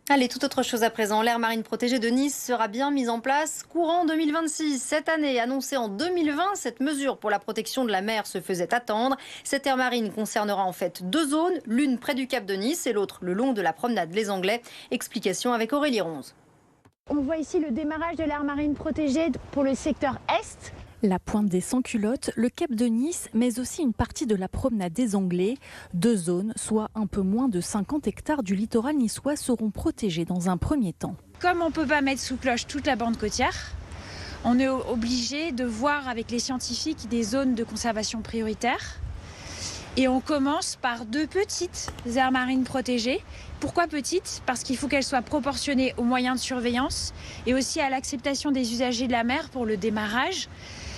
Allez, toute autre chose à présent. L'aire marine protégée de Nice sera bien mise en place courant 2026. Cette année, annoncée en 2020, cette mesure pour la protection de la mer se faisait attendre. Cette aire marine concernera en fait deux zones, l'une près du cap de Nice et l'autre le long de la promenade Les Anglais. Explication avec Aurélie Ronze. On voit ici le démarrage de l'aire marine protégée pour le secteur Est. La pointe des Sans-Culottes, le cap de Nice, mais aussi une partie de la promenade des Anglais. Deux zones, soit un peu moins de 50 hectares du littoral niçois, seront protégées dans un premier temps. Comme on ne peut pas mettre sous cloche toute la bande côtière, on est obligé de voir avec les scientifiques des zones de conservation prioritaires. Et on commence par deux petites aires marines protégées. Pourquoi petites ? Parce qu'il faut qu'elles soient proportionnées aux moyens de surveillance et aussi à l'acceptation des usagers de la mer pour le démarrage.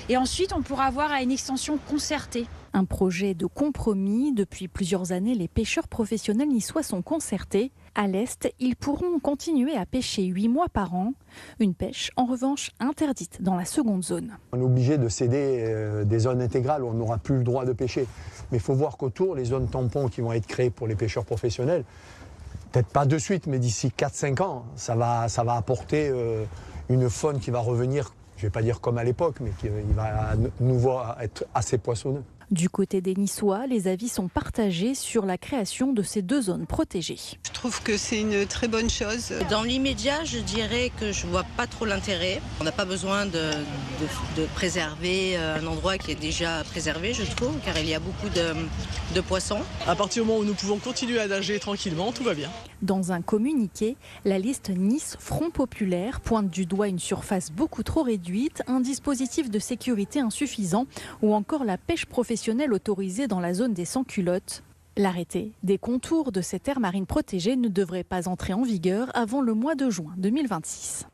Et ensuite, on pourra avoir à une extension concertée. Un projet de compromis. Depuis plusieurs années, les pêcheurs professionnels niçois sont concertés. À l'Est, ils pourront continuer à pêcher 8 mois par an. Une pêche, en revanche, interdite dans la seconde zone. On est obligé de céder des zones intégrales où on n'aura plus le droit de pêcher. Mais il faut voir qu'autour, les zones tampons qui vont être créées pour les pêcheurs professionnels, peut-être pas de suite, mais d'ici 4-5 ans, ça va apporter une faune qui va revenir, je ne vais pas dire comme à l'époque, mais qui va à nouveau être assez poissonneux. Du côté des Niçois, les avis sont partagés sur la création de ces deux zones protégées. Je trouve que c'est une très bonne chose. Dans l'immédiat, je dirais que je ne vois pas trop l'intérêt. On n'a pas besoin de préserver un endroit qui est déjà préservé, je trouve, car il y a beaucoup de poissons. À partir du moment où nous pouvons continuer à nager tranquillement, tout va bien. Dans un communiqué, la liste Nice Front Populaire pointe du doigt une surface beaucoup trop réduite, un dispositif de sécurité insuffisant ou encore la pêche professionnelle autorisée dans la zone des Sans-Culottes. L'arrêté des contours de cette aire marine protégée ne devrait pas entrer en vigueur avant le mois de juin 2026.